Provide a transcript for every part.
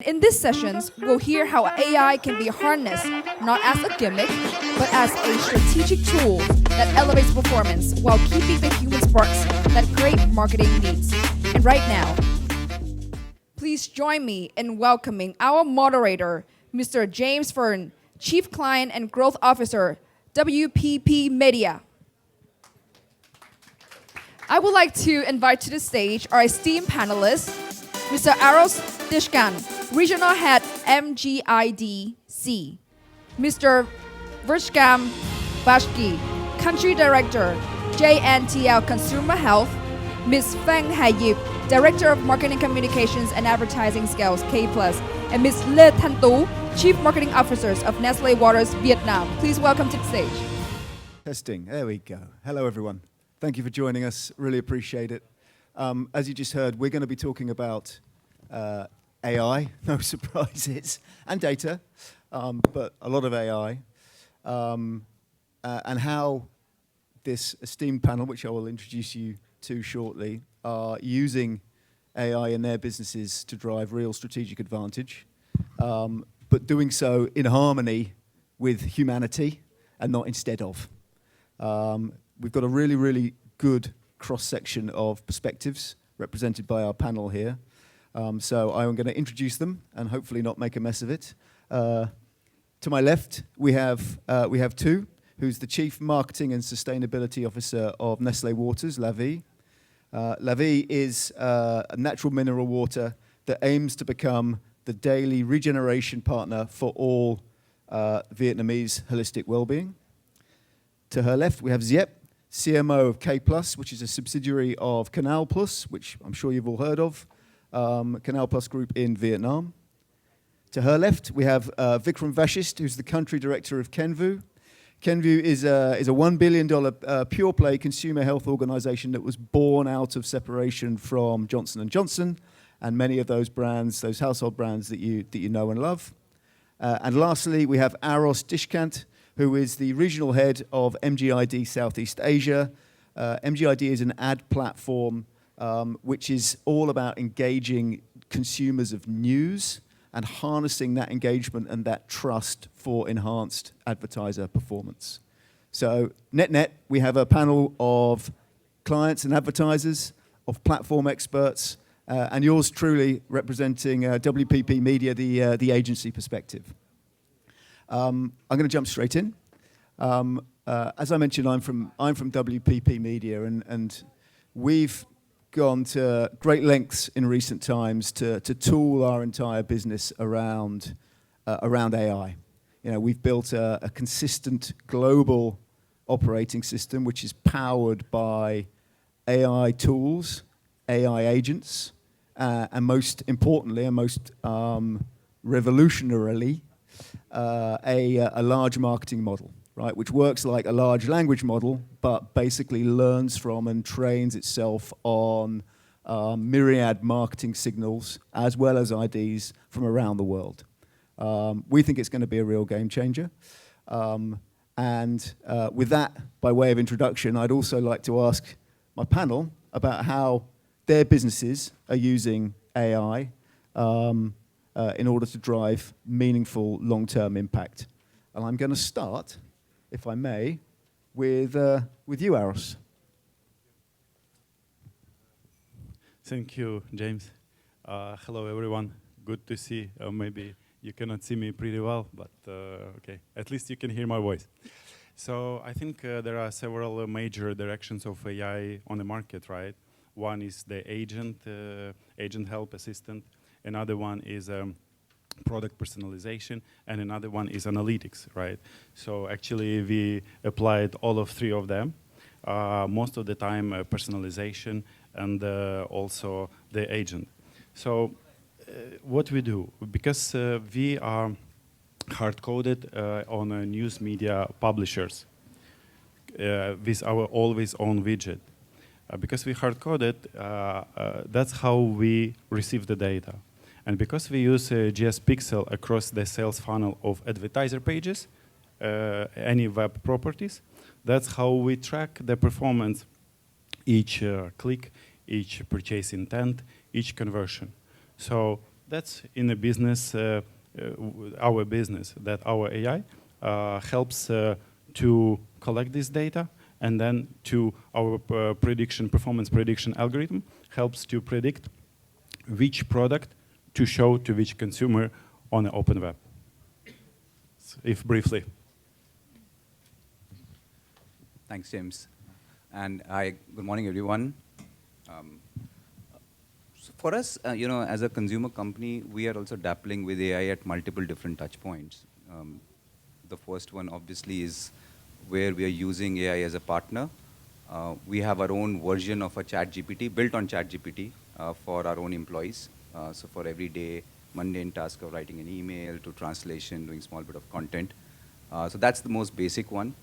In these sessions, we'll hear how AI can be harnessed not as a gimmick, but as a strategic tool that elevates performance while keeping the human sparks that great marketing needs. And right now, please join me in welcoming our moderator, Mr. James Fearn, Chief Client and Growth Officer, WPP Media. I would like to invite to the stage our esteemed panelists, Mr. Aros Dyshkant, Regional Head MGID C, Mr. Vikram Country Director JNTL Consumer Health, Ms. Phan Diep, Director of Marketing Communications and Advertising Skills K+, and Ms. Thanh, Chief Marketing Officer of Nestlé Waters Vietnam. Please welcome to the stage. Testing, there we go. Hello everyone. Thank you for joining us, really appreciate it. As you just heard, we're going to be talking about AI, no surprises, and data, but a lot of AI, and how this esteemed panel, which I will introduce you to shortly, are using AI in their businesses to drive real strategic advantage, but doing so in harmony with humanity and not instead of. We've got a really, really good cross-section of perspectives represented by our panel here. So I'm going to introduce them and hopefully not make a mess of it. To my left, we have Tu, who's the Chief Marketing and Sustainability Officer of Nestlé Waters, La Vie. La Vie is a natural mineral water that aims to become the daily regeneration partner for all Vietnamese holistic well-being. To her left, we have Diep, CMO of K+, which is a subsidiary of Canal+, which I'm sure you've all heard of, Canal+ Group in Vietnam. To her left, we have Vikram Vashisht, who's the country director of Kenvue. Kenvue is a $1 billion pure-play consumer health organization that was born out of separation from Johnson & Johnson, and many of those brands, those household brands that you know and love. And lastly, we have Aros Dyshkant, who is the regional head of MGID Southeast Asia. MGID is an ad platform which is all about engaging consumers of news and harnessing that engagement and that trust for enhanced advertiser performance. So net, we have a panel of clients and advertisers, of platform experts, and yours truly representing WPP Media, the agency perspective. I'm going to jump straight in. As I mentioned, I'm from WPP Media, and we've gone to great lengths in recent times to tool our entire business around AI. You know, we've built a consistent global operating system which is powered by AI tools, AI agents, and most importantly and most revolutionarily, a large marketing model, right, which works like a large language model, but basically learns from and trains itself on myriad marketing signals as well as IDs from around the world. We think it's going to be a real game changer. And with that, by way of introduction, I'd also like to ask my panel about how their businesses are using AI in order to drive meaningful long-term impact. And I'm going to start, if I may, with you, Aros. Thank you, James. Hello, everyone. Good to see. Maybe you cannot see me pretty well, but okay. At least you can hear my voice. So I think there are several major directions of AI on the market, right? One is the agent help assistant. Another one is product personalization, and another one is analytics, right? So actually we applied all of three of them. Most of the time personalization and also the agent. So what we do, because we are hard-coded on news media publishers with our always on widget. Because we hard-coded, that's how we receive the data. And because we use GS Pixel across the sales funnel of advertiser pages, any web properties, that's how we track the performance, each click, each purchase intent, each conversion. So that's in a business, our business, that our AI helps to collect this data, and then to our performance prediction algorithm helps to predict which product to show to which consumer on the open web. So if briefly. Thanks, James. And good morning, everyone. So for us, as a consumer company, we are also dabbling with AI at multiple different touch points. The first one, obviously, is where we are using AI as a partner. We have our own version of a ChatGPT, built on ChatGPT for our own employees. So for everyday mundane task of writing an email, to translation, doing small bit of content. So that's the most basic one,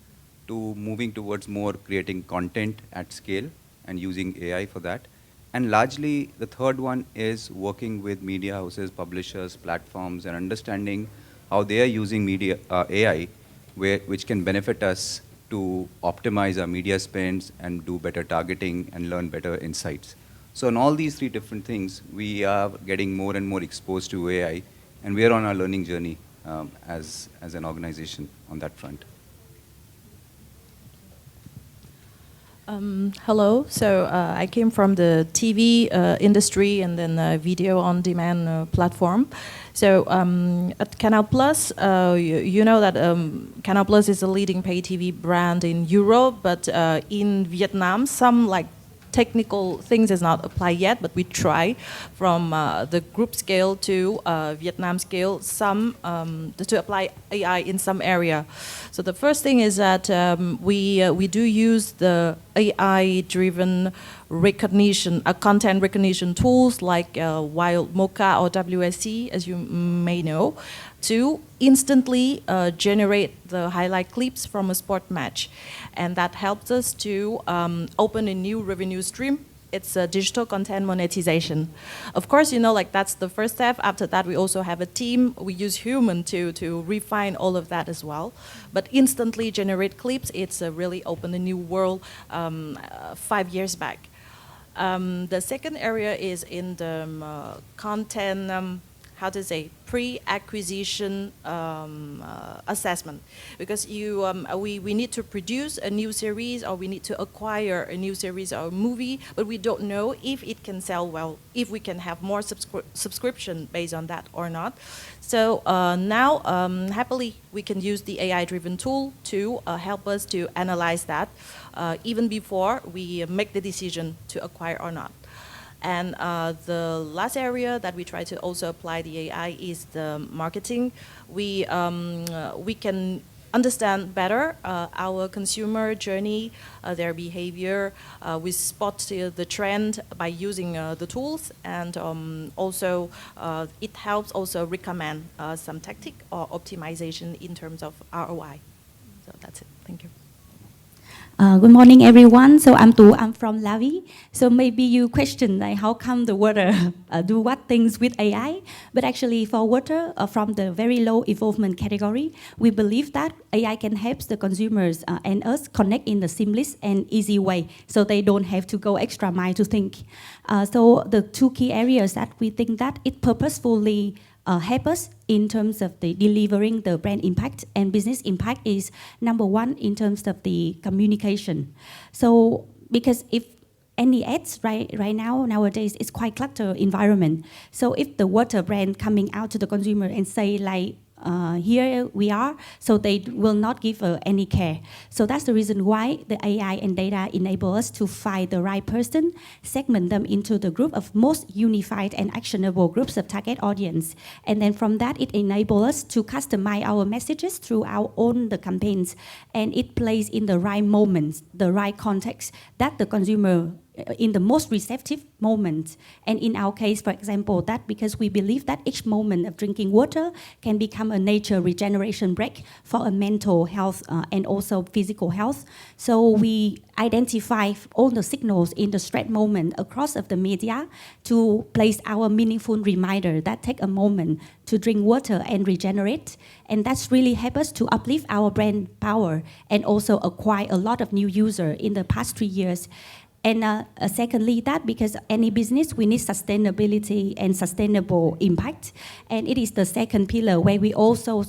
to moving towards more creating content at scale and using AI for that. And largely, the third one is working with media houses, publishers, platforms, and understanding how they are using media AI, which can benefit us to optimize our media spends and do better targeting and learn better insights. So in all these three different things, we are getting more and more exposed to AI, and we are on our learning journey as an organization on that front. Hello. So I came from the TV industry and then video on demand platform. So at Canal Plus, you know that Canal Plus is a leading pay TV brand in Europe, but in Vietnam, some technical things is not applied yet, but we try from the group scale to Vietnam scale, some to apply AI in some area. So the first thing is that we do use the AI-driven recognition, content recognition tools like Wild Mocha or WSC, as you may know, to instantly generate the highlight clips from a sport match. And that helps us to open a new revenue stream. It's a digital content monetization. Of course, that's the first step. After that, we also have a team. We use human to refine all of that as well. But instantly generate clips, it's really opened a new world 5 years back. The second area is in the content, pre-acquisition assessment, because we need to produce a new series, or we need to acquire a new series or movie, but we don't know if it can sell well, if we can have more subscription based on that or not. So now, happily, we can use the AI-driven tool to help us to analyze that even before we make the decision to acquire or not. And the last area that we try to also apply the AI is the marketing. We can understand better our consumer journey, their behavior. We spot the trend by using the tools, and also it helps also recommend some tactic or optimization in terms of ROI. So that's it. Thank you. Good morning, everyone. So I'm Tu. I'm from Lavi. So maybe you question how come the water do what things with AI? But actually, for water, from the very low involvement category, we believe that AI can help the consumers and us connect in the seamless and easy way, so they don't have to go extra mile to think. So the two key areas that we think that it purposefully help us in terms of the delivering the brand impact and business impact is number one in terms of the communication. So because if any ads right now nowadays it's quite cluttered environment. So if the water brand coming out to the consumer and say here we are, so they will not give any care. So that's the reason why the AI and data enable us to find the right person, segment them into the group of most unified and actionable groups of target audience. And then from that, it enables us to customize our messages through our own the campaigns. And it plays in the right moments, the right context that the consumer in the most receptive moment. And in our case, for example, that because we believe that each moment of drinking water can become a nature regeneration break for a mental health and also physical health. So we identify all the signals in the stress moment across of the media to place our meaningful reminder that take a moment to drink water and regenerate. And that's really helped us to uplift our brand power and also acquire a lot of new users in the past 3 years. And secondly, that because any business, we need sustainability and sustainable impact. And it is the second pillar where we also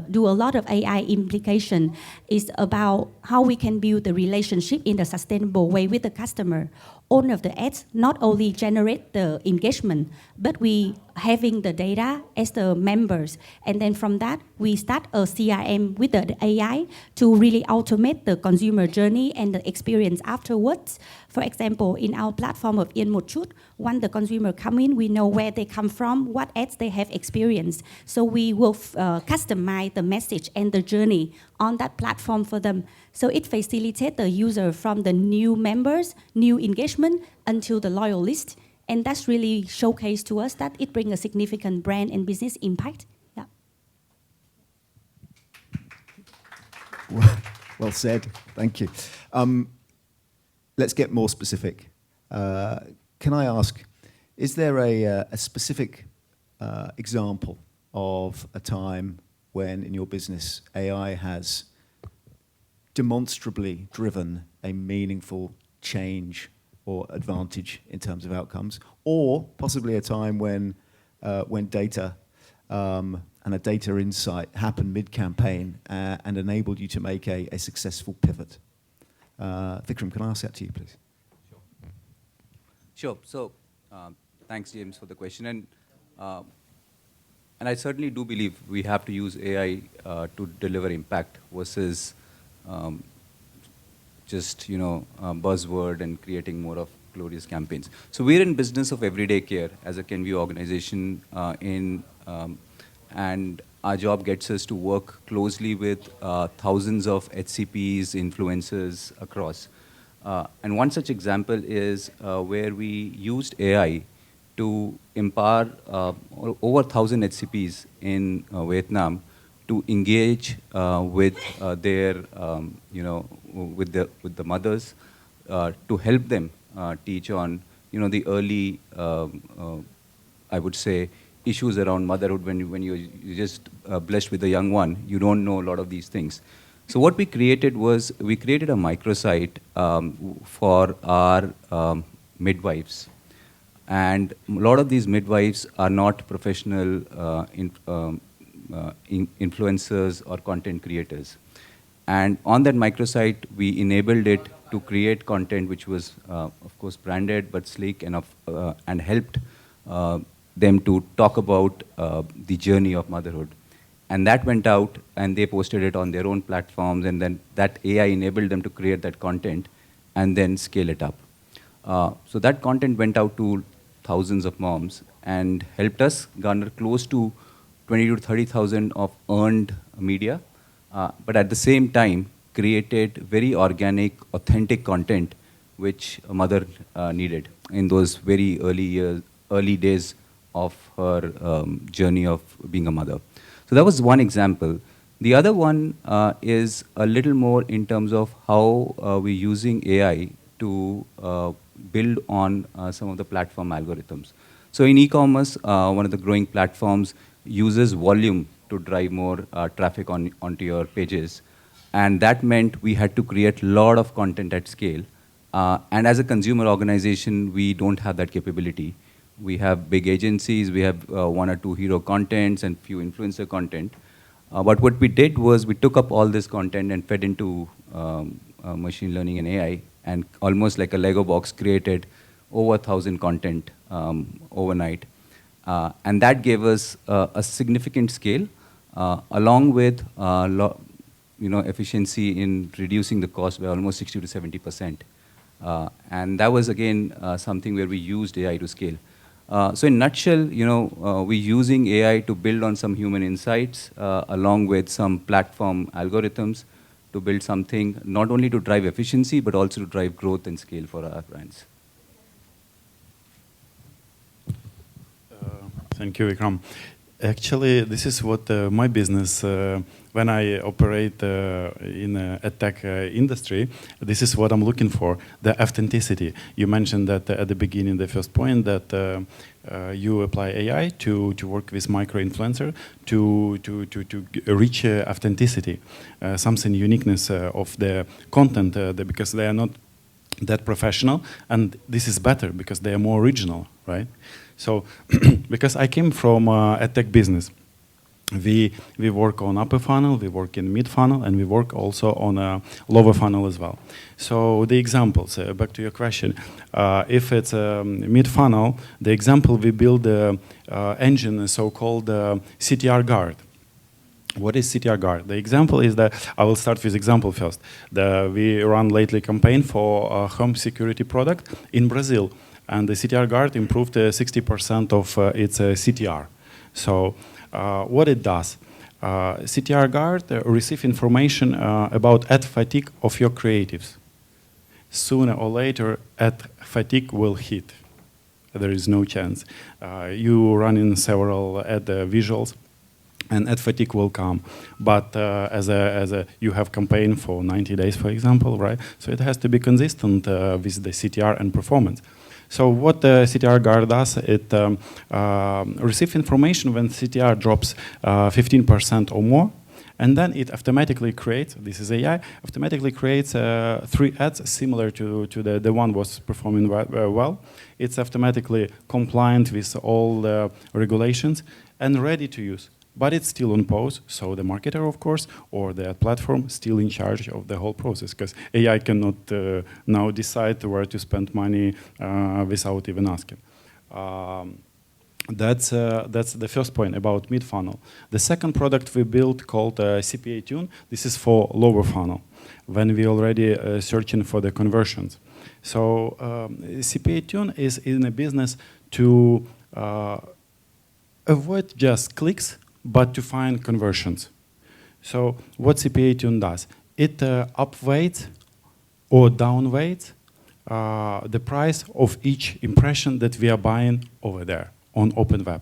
do a lot of AI implication, is about how we can build the relationship in a sustainable way with the customer. All of the ads not only generate the engagement, but we having the data as the members. And then from that, we start a CRM with the AI to really automate the consumer journey and the experience afterwards. For example, in our platform of Yên Một Chút, when the consumer come in, we know where they come from, what ads they have experienced. So we will customize the message and the journey on that platform for them. So it facilitates the user from the new members, new engagement, until the loyal list. And that's really showcased to us that it brings a significant brand and business impact. Yeah. Well said. Thank you. Let's get more specific. Can I ask, is there a specific example of a time when in your business AI has demonstrably driven a meaningful change or advantage in terms of outcomes, or possibly a time when data and a data insight happened mid-campaign and enabled you to make a successful pivot? Vikram, can I ask that to you, please? Sure. So, thanks, James, for the question. And I certainly do believe we have to use AI to deliver impact versus just buzzword and creating more of glorious campaigns. So we're in business of everyday care as a Kenvue organization, and our job gets us to work closely with thousands of HCPs, influencers across. And one such example is where we used AI to empower over 1,000 HCPs in Vietnam to engage with their, with the mothers, to help them teach on, the early, I would say, issues around motherhood when you're just blessed with a young one. You don't know a lot of these things. So what we created was, we created a microsite for our midwives. And a lot of these midwives are not professional influencers or content creators. And on that microsite, we enabled it to create content which was, of course, branded but sleek and helped them to talk about the journey of motherhood. And that went out, and they posted it on their own platforms, and then that AI enabled them to create that content and then scale it up. So that content went out to thousands of moms and helped us garner close to 20 to 30,000 of earned media, but at the same time created very organic, authentic content which a mother needed in those very early days of her journey of being a mother. So that was one example. The other one is a little more in terms of how we're using AI to build on some of the platform algorithms. So in e-commerce, one of the growing platforms uses volume to drive more traffic onto your pages. And that meant we had to create a lot of content at scale. And as a consumer organization, we don't have that capability. We have big agencies, we have one or two hero contents and few influencer content. But what we did was we took up all this content and fed into machine learning and AI, and almost like a Lego box created over 1,000 content overnight. And that gave us a significant scale, along with efficiency in reducing the cost by almost 60 to 70%. And that was, again, something where we used AI to scale. So in a nutshell, we're using AI to build on some human insights, along with some platform algorithms to build something not only to drive efficiency, but also to drive growth and scale for our brands. Thank you, Vikram. Actually, this is what my business, when I operate in a tech industry, this is what I'm looking for, the authenticity. You mentioned that at the beginning, the first point, that you apply AI to work with micro-influencer to reach authenticity, something uniqueness of the content, because they are not that professional, and this is better because they are more original, right? So, because I came from a tech business, we work on upper funnel, we work in mid funnel, and we work also on a lower funnel as well. So the examples, back to your question, if it's a mid funnel, the example we build the engine, so-called CTR guard. What is CTR guard? The example is that, I will start with example first. We run lately campaign for a home security product in Brazil, and the CTR guard improved 60% of its CTR. So what it does, CTR guard receive information about ad fatigue of your creatives. Sooner or later, ad fatigue will hit. There is no chance. You run in several ad visuals, and ad fatigue will come. But you have campaign for 90 days, for example, right? So it has to be consistent with the CTR and performance. So what the CTR guard does, it receives information when CTR drops 15% or more, and then it automatically creates, this is AI, automatically creates 3 ads similar to the one was performing well. It's automatically compliant with all the regulations and ready to use. But it's still on pause, so the marketer, of course, or the platform still in charge of the whole process, because AI cannot now decide where to spend money without even asking. That's the first point about mid-funnel. The second product we built called CPA Tune. This is for lower funnel, when we already searching for the conversions. So CPA Tune is in a business to avoid just clicks, but to find conversions. So what CPA Tune does, it upweights or downweights the price of each impression that we are buying over there on open web.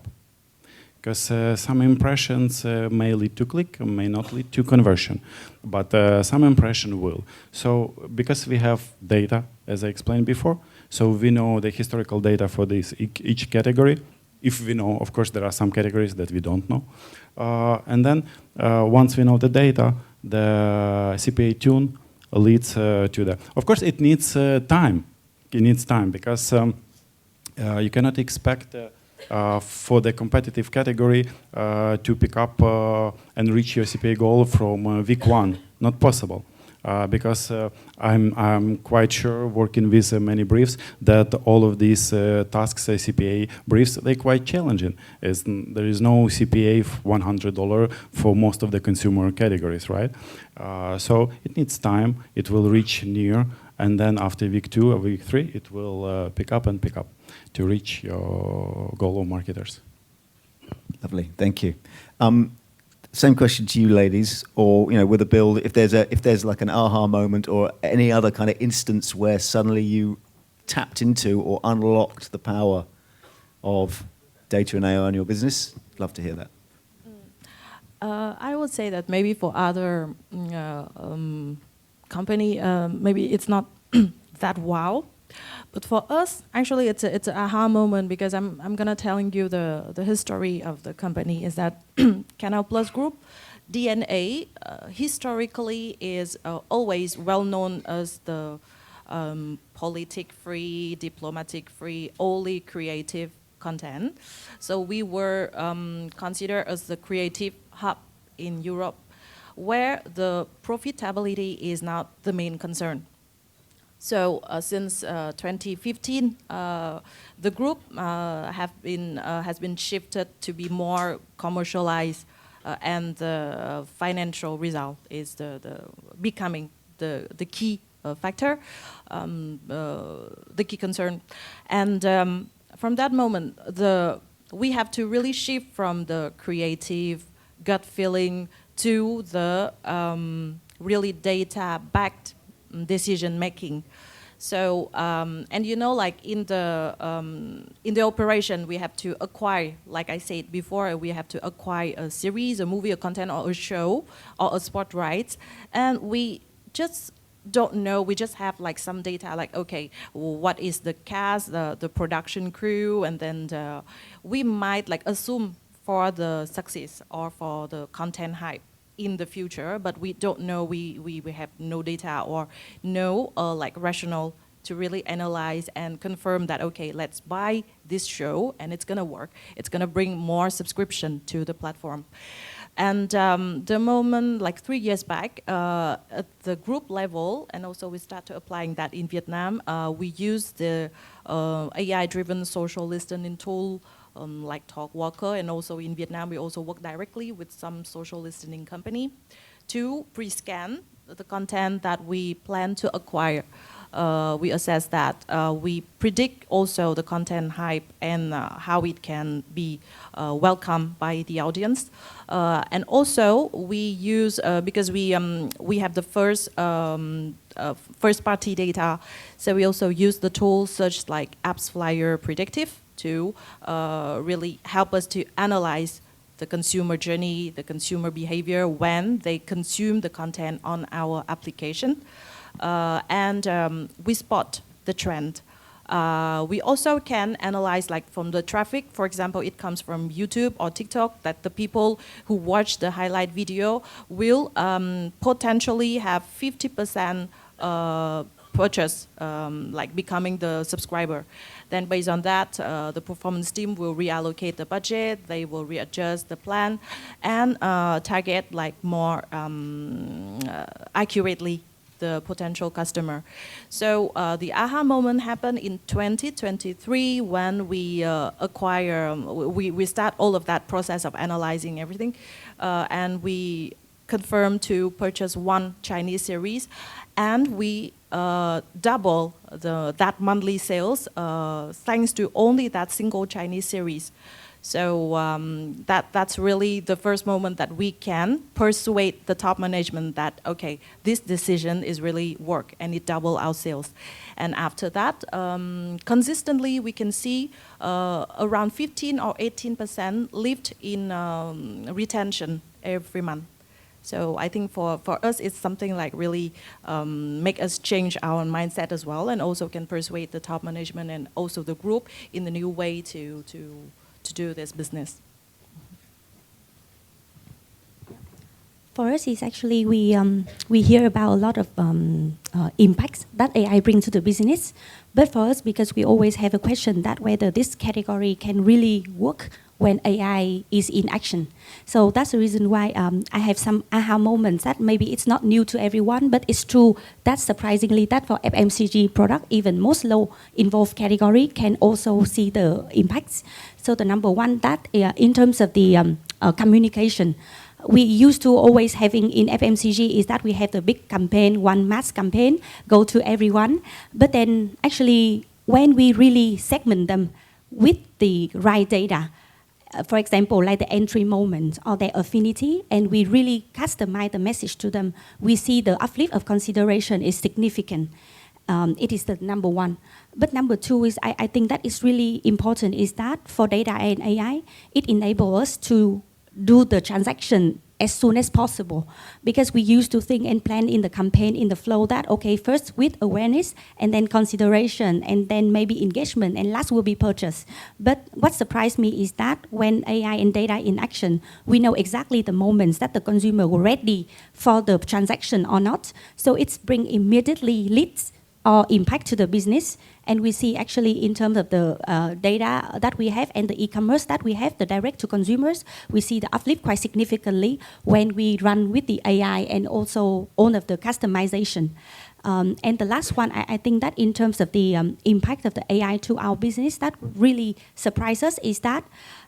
Because some impressions may lead to click, may not lead to conversion, but some impression will. So because we have data, as I explained before, so we know the historical data for this each category. If we know, of course, there are some categories that we don't know. And then once we know the data, the CPA Tune leads to the... Of course, it needs time. It needs time because you cannot expect for the competitive category to pick up and reach your CPA goal from week 1. Not possible. Because I'm quite sure, working with many briefs, that all of these tasks, CPA briefs, they're quite challenging. There is no CPA $100 for most of the consumer categories, right? So it needs time. It will reach near, and then after week 2 or week 3, it will pick up to reach your goal of marketers. Lovely, thank you. Same question to you, ladies, or with a build, if there's like an aha moment or any other kind of instance where suddenly you tapped into or unlocked the power of data and AI in your business, love to hear that. I would say that maybe for other company, maybe it's not that wow. But for us, actually, it's an aha moment because I'm gonna telling you the history of the company is that Canal Plus Group DNA historically is always well known as the politic-free, diplomatic-free, only creative content. So we were considered as the creative hub in Europe, where the profitability is not the main concern. So since 2015, the group has been shifted to be more commercialized, and the financial result is becoming the key factor, the key concern. And from that moment, we have to really shift from the creative gut feeling to the really data-backed decision making. So and like in the operation, we have to acquire, like I said before, we have to acquire a series, a movie, a content, or a show, or a sport rights, and we just don't know. We just have like some data, like okay, what is the cast, the production crew, and then we might like assume for the success or for the content hype in the future, but we don't know, we have no data or no like rationale to really analyze and confirm that, okay, let's buy this show and it's going to work. It's going to bring more subscription to the platform. And the moment, like 3 years back, at the group level, and also we started applying that in Vietnam, we use the AI-driven social listening tool like Talkwalker, and also in Vietnam, we also work directly with some social listening company to pre-scan the content that we plan to acquire. We assess that. We predict also the content hype and how it can be welcomed by the audience. And also we use, because we have the first party data, so we also use the tools such like Apps Flyer Predictive to really help us to analyze the consumer journey, the consumer behavior when they consume the content on our application. And we spot the trend. We also can analyze, like from the traffic, for example, it comes from YouTube or TikTok, that the people who watch the highlight video will potentially have 50% purchase, like becoming the subscriber. Then based on that, the performance team will reallocate the budget, they will readjust the plan, and target like more accurately the potential customer. So the aha moment happened in 2023 when we we start all of that process of analyzing everything, and we confirmed to purchase one Chinese series, and we double that monthly sales thanks to only that single Chinese series. So that's really the first moment that we can persuade the top management that, okay, this decision is really work and it double our sales. And after that, consistently we can see around 15 or 18% lift in retention every month. So I think for us, it's something like really make us change our mindset as well, and also can persuade the top management and also the group in the new way to do this business. For us, it's actually we hear about a lot of impacts that AI brings to the business. But for us, because we always have a question that whether this category can really work when AI is in action. So that's the reason why I have some aha moments that maybe it's not new to everyone, but it's true that surprisingly that for FMCG product, even most low involved category can also see the impacts. So the number one, that in terms of the communication, we used to always having in FMCG is that we have the big campaign, one mass campaign, go to everyone. But then actually when we really segment them with the right data, for example, like the entry moment or their affinity, and we really customize the message to them, we see the uplift of consideration is significant. It is the number one. But number two is, I think that is really important, is that for data and AI, it enables us to do the transaction as soon as possible, because we used to think and plan in the campaign, in the flow that, okay, first with awareness and then consideration and then maybe engagement and last will be purchase. But what surprised me is that when AI and data in action, we know exactly the moments that the consumer were ready for the transaction or not. So it's bring immediately leads or impact to the business. And we see actually in terms of the data that we have and the e-commerce that we have, the direct to consumers, we see the uplift quite significantly when we run with the AI and also all of the customization. And the last one, I think that in terms of the impact of the AI to our business, that really surprised us is that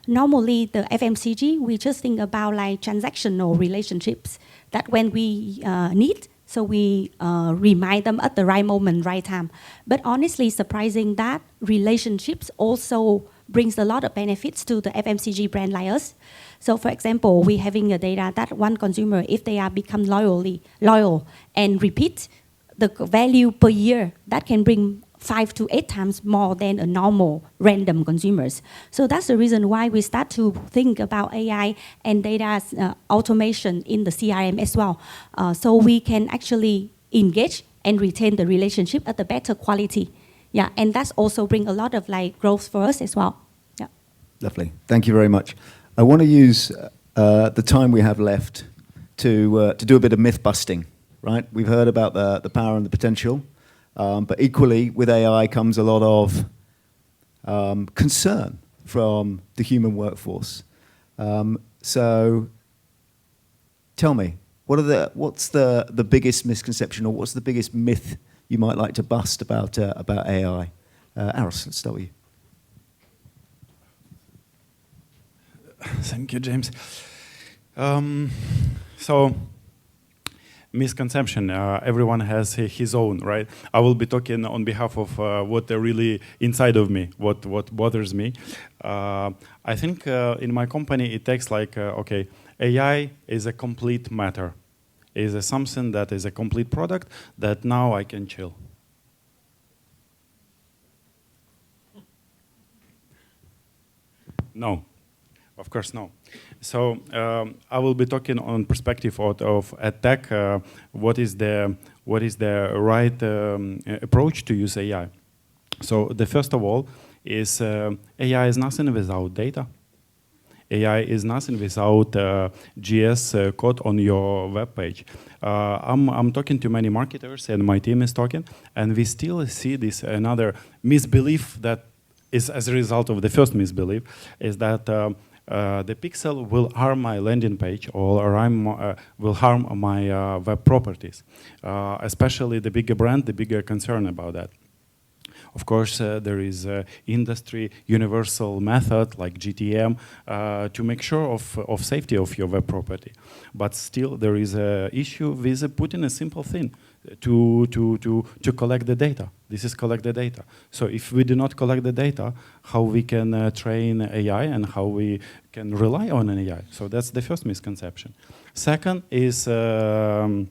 normally the FMCG, we just think about like transactional relationships that when we need, so we remind them at the right moment, right time. But honestly, surprising that relationships also brings a lot of benefits to the FMCG brand like us. So for example, we having a data that one consumer, if they are become loyal and repeat, the value per year, that can bring 5 to 8 times more than a normal random consumers. So that's the reason why we start to think about AI and data automation in the CRM as well. So we can actually engage and retain the relationship at a better quality. Yeah, and that's also bring a lot of like growth for us as well. Yeah. Lovely. Thank you very much. I want to use the time we have left to do a bit of myth busting, right? We've heard about the power and the potential. But equally, with AI comes a lot of concern from the human workforce. So tell me, what's the biggest misconception, or what's the biggest myth you might like to bust about AI? Aros, let's start with you. Thank you, James. So, misconception, everyone has his own, right? I will be talking on behalf of what really inside of me, what bothers me. I think in my company it takes like, okay, AI is a complete matter. Is something that is a complete product that now I can chill. No. Of course, no. So I will be talking on perspective of attack. What is the right approach to use AI? So the first of all is AI is nothing without data. AI is nothing without GS code on your web page. I'm talking to many marketers, and my team is talking, and we still see this another misbelief that is as a result of the first misbelief, is that the pixel will harm my landing page or will harm my web properties. Especially the bigger brand, the bigger concern about that. Of course, there is industry universal method like GTM to make sure of safety of your web property. But still, there is an issue with putting a simple thing to collect the data. This is collect the data. So if we do not collect the data, how we can train AI and how we can rely on an AI? So that's the first misconception. Second is the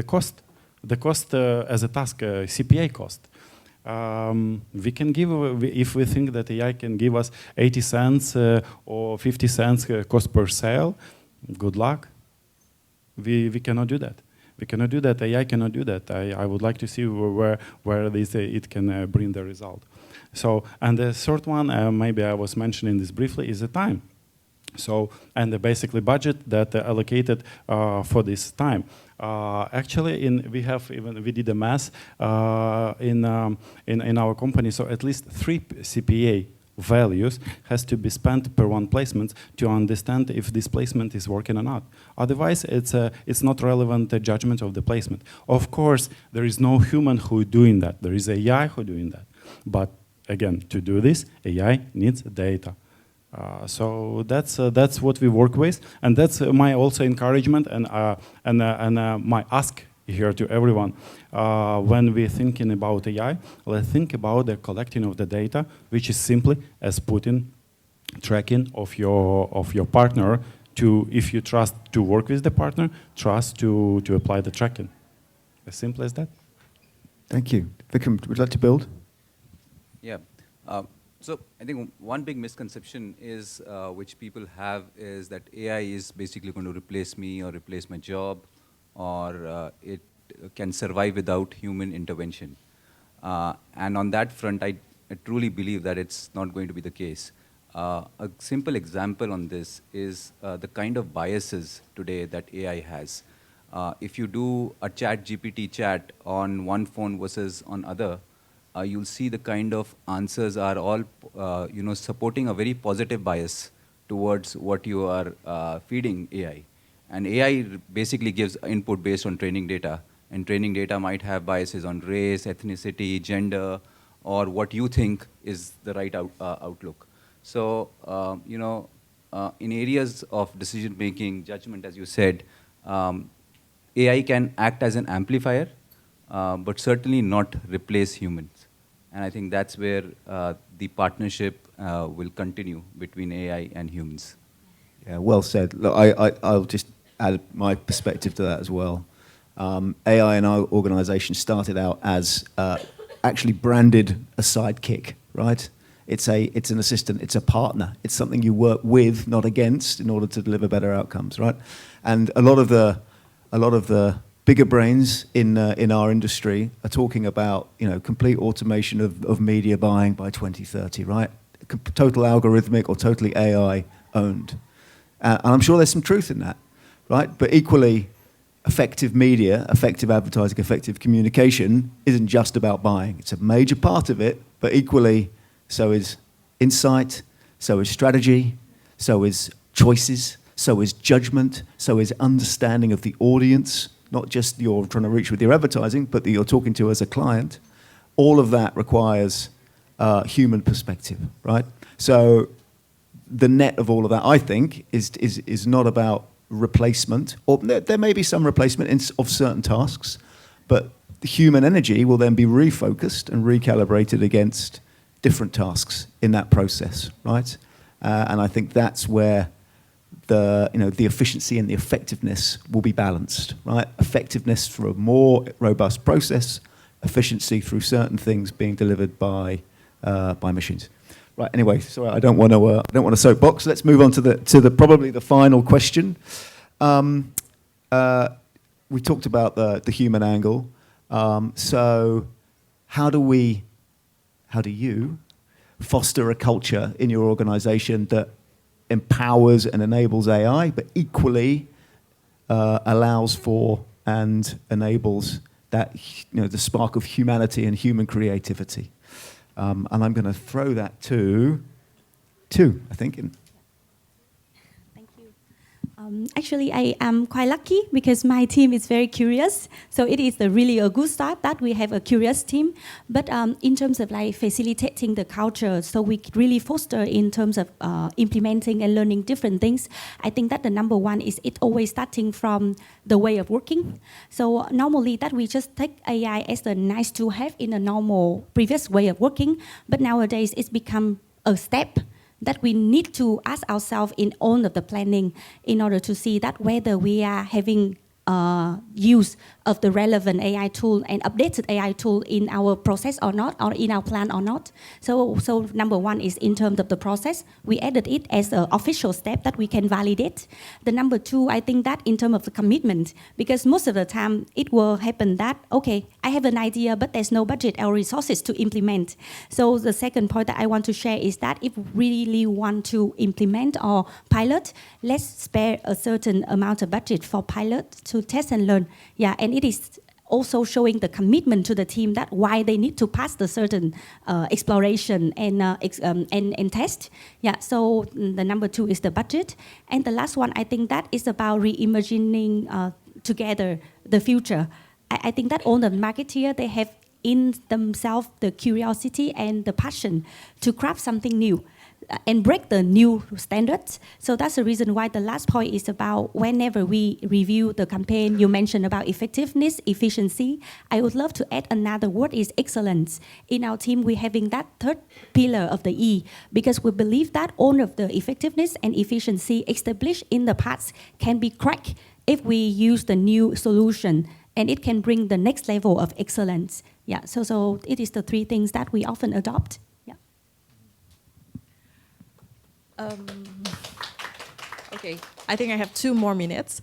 cost. The cost as a task, CPA cost. We can give, if we think that AI can give us 80 cents or 50 cents cost per sale, good luck. We cannot do that. We cannot do that. AI cannot do that. I would like to see where it can bring the result. So, and the third one, maybe I was mentioning this briefly, is the time. So, and the basically budget that allocated for this time. Actually, we did a math in our company. So at least 3 CPA values has to be spent per one placement to understand if this placement is working or not. Otherwise, it's not relevant judgment of the placement. Of course, there is no human who is doing that. There is AI who is doing that. But again, to do this, AI needs data. So that's what we work with, and that's my also encouragement and my ask here to everyone. When we're thinking about AI, let's think about the collecting of the data, which is simply as putting tracking of your partner to, if you trust to work with the partner, trust to apply the tracking. As simple as that. Thank you. Vikram, would you like to build? Yeah. So I think one big misconception is, which people have, is that AI is basically going to replace me or replace my job, or it can survive without human intervention. And on that front, I truly believe that it's not going to be the case. A simple example on this is the kind of biases today that AI has. If you do a GPT chat on one phone versus on other, you'll see the kind of answers are all supporting a very positive bias towards what you are feeding AI. And AI basically gives input based on training data. And training data might have biases on race, ethnicity, gender, or what you think is the right outlook. So, in areas of decision-making, judgment, as you said, AI can act as an amplifier, but certainly not replace humans. And I think that's where the partnership will continue between AI and humans. Yeah, well said. Look, I'll just add my perspective to that as well. AI in our organization started out as actually branded a sidekick, right? It's an assistant, it's a partner. It's something you work with, not against, in order to deliver better outcomes, right? And a lot of the bigger brains in our industry are talking about complete automation of media buying by 2030, right? Total algorithmic or totally AI owned. And I'm sure there's some truth in that, right? But equally, effective media, effective advertising, effective communication isn't just about buying. It's a major part of it, but equally so is insight, so is strategy, so is choices, so is judgment, so is understanding of the audience, not just you're trying to reach with your advertising, but that you're talking to as a client. All of that requires human perspective, right? So the net of all of that, I think, is not about replacement, or there may be some replacement of certain tasks, but the human energy will then be refocused and recalibrated against different tasks in that process, right? And I think that's where the efficiency and the effectiveness will be balanced, right? Effectiveness for a more robust process, efficiency through certain things being delivered by machines. Right. Anyway, sorry, I don't want to soapbox. Let's move on to the probably the final question. We talked about the human angle. So, how do you foster a culture in your organization that empowers and enables AI, but equally allows for and enables that, the spark of humanity and human creativity? And I'm going to throw that to I think. Thank you. Actually, I am quite lucky because my team is very curious. So it is really a good start that we have a curious team. But in terms of facilitating the culture, so we really foster in terms of implementing and learning different things. I think that the number one is it always starting from the way of working. So normally that we just take AI as a nice to have in a normal previous way of working. But nowadays it's become a step that we need to ask ourselves in all of the planning in order to see that whether we are having use of the relevant AI tool and updated AI tool in our process or not, or in our plan or not. So number one is in terms of the process, we added it as an official step that we can validate. The number two, I think that in terms of the commitment, because most of the time it will happen that, okay, I have an idea, but there's no budget or resources to implement. So the second point that I want to share is that if we really want to implement or pilot, let's spare a certain amount of budget for pilot to test and learn. Yeah, and it is also showing the commitment to the team that why they need to pass the certain exploration and test. Yeah, so the number two is the budget. And the last one, I think that is about reimagining together the future. I think that all the marketeers, they have in themselves the curiosity and the passion to craft something new and break the new standards. So that's the reason why the last point is about whenever we review the campaign, you mentioned about effectiveness, efficiency. I would love to add another word is excellence. In our team, we're having that third pillar of the E because we believe that all of the effectiveness and efficiency established in the past can be cracked if we use the new solution, and it can bring the next level of excellence. Yeah, so it is the three things that we often adopt. Okay, I think I have 2 more minutes.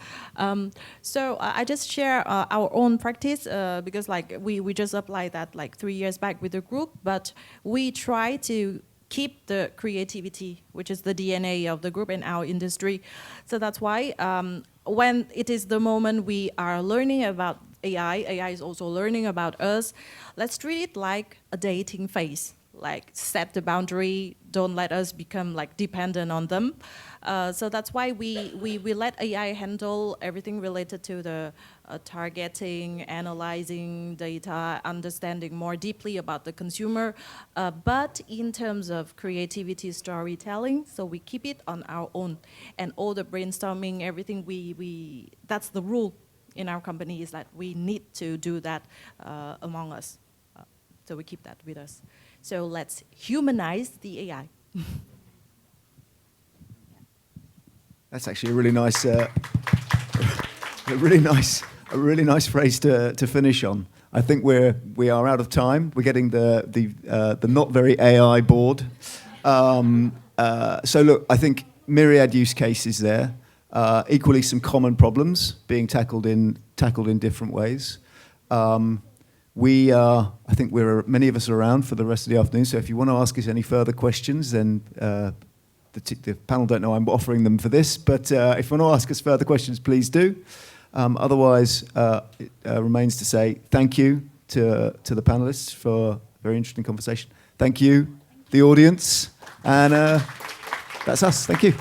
So I just share our own practice because we just applied that 3 years back with the group, but we try to keep the creativity, which is the DNA of the group in our industry. So that's why when it is the moment we are learning about AI is also learning about us, let's treat it like a dating phase. Set the boundary, don't let us become dependent on them. So that's why we let AI handle everything related to the targeting, analyzing data, understanding more deeply about the consumer. But in terms of creativity, storytelling, so we keep it on our own. And all the brainstorming, everything, that's the rule in our company is that we need to do that among us. So we keep that with us. So let's humanize the AI. That's actually a really nice, a really nice phrase to finish on. I think we are out of time. We're getting the not very AI bored. So look, I think myriad use cases there. Equally, some common problems being tackled in different ways. I think many of us are around for the rest of the afternoon, so if you want to ask us any further questions, then the panel don't know I'm offering them for this, but if you want to ask us further questions, please do. Otherwise, it remains to say thank you to the panelists for a very interesting conversation. Thank you, the audience, and that's us. Thank you.